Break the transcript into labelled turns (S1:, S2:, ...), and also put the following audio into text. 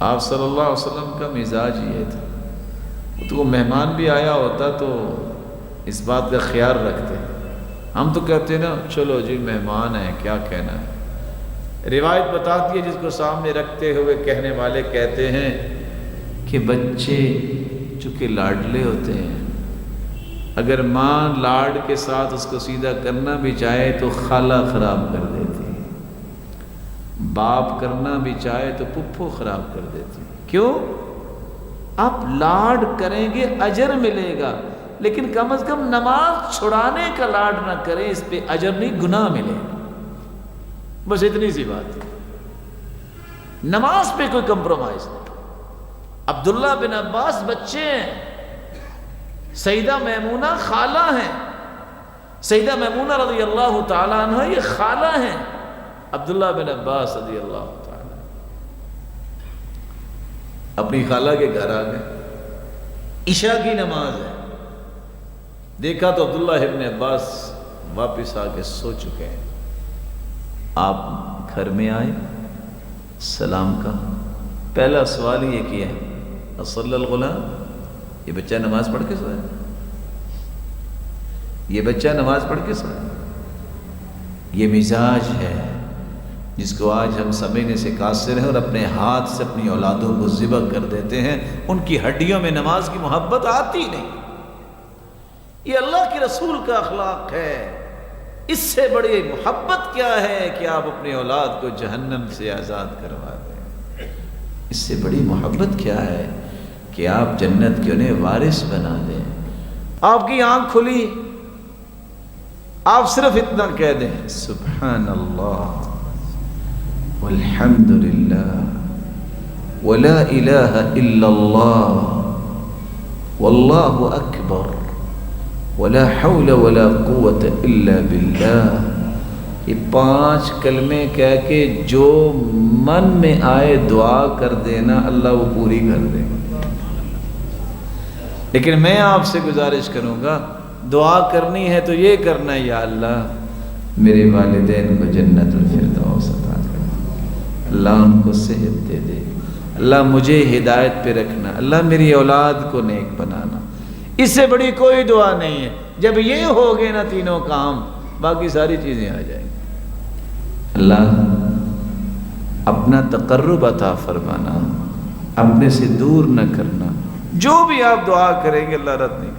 S1: آپ صلی اللہ علیہ وسلم کا مزاج یہ تھا، تو وہ مہمان بھی آیا ہوتا تو اس بات کا خیال رکھتے. ہم تو کہتے ہیں نا چلو جی مہمان ہیں کیا کہنا ہے. روایت بتاتی ہے جس کو سامنے رکھتے ہوئے کہنے والے کہتے ہیں کہ بچے چونکہ لاڈلے ہوتے ہیں، اگر ماں لاڈ کے ساتھ اس کو سیدھا کرنا بھی چاہے تو خالہ خراب کر دیتی، باپ کرنا بھی چاہے تو پھپھو خراب کر دیتی. کیوں؟ آپ لاڈ کریں گے اجر ملے گا، لیکن کم از کم نماز چھڑانے کا لاڈ نہ کریں، اس پہ اجر نہیں گناہ ملے. بس اتنی سی بات ہے. نماز پہ کوئی کمپرومائز نہیں. عبداللہ بن عباس بچے ہیں، سیدہ میمونہ خالہ ہیں، سیدہ میمونہ رضی اللہ تعالیٰ عنہ یہ خالہ ہیں عبداللہ بن عباس رضی اللہ تعالیٰ. اپنی خالہ کے گھر آ گئے، عشاء کی نماز ہے، دیکھا تو عبداللہ ابن عباس واپس آ کے سو چکے ہیں. آپ گھر میں آئے، سلام کا پہلا سوال یہ کیا ہے اصلی الغلام، یہ بچہ نماز پڑھ کے سویا، یہ بچہ نماز پڑھ کے سویا. یہ مزاج ہے جس کو آج ہم سمجھنے سے قاصر ہیں اور اپنے ہاتھ سے اپنی اولادوں کو ذبح کر دیتے ہیں. ان کی ہڈیوں میں نماز کی محبت آتی نہیں. یہ اللہ کے رسول کا اخلاق ہے. اس سے بڑی محبت کیا ہے کہ آپ اپنی اولاد کو جہنم سے آزاد کروا دیں. اس سے بڑی محبت کیا ہے کہ آپ جنت کے انہیں وارث بنا دیں. آپ کی آنکھ کھلی، آپ صرف اتنا کہہ دیں سبحان اللہ والحمد للہ ولا الہ الا اللہ واللہ اکبر ولا حول ولا قوت الا باللہ. یہ 5 کلمے کہہ کے جو من میں آئے دعا کر دینا اللہ وہ پوری کر دے گا. لیکن میں آپ سے گزارش کروں گا دعا کرنی ہے تو یہ کرنا ہے، یا اللہ میرے والدین کو جنت الفردوس عطا کر، اللہ ان کو صحت دے دے، اللہ مجھے ہدایت پہ رکھنا، اللہ میری اولاد کو نیک بنانا. اس سے بڑی کوئی دعا نہیں ہے. جب یہ ہو گئے نا تینوں کام، باقی ساری چیزیں آ جائیں گی. اللہ اپنا تقرب عطا فرمانا، اپنے سے دور نہ کرنا. جو بھی آپ دعا کریں گے اللہ رد نہیں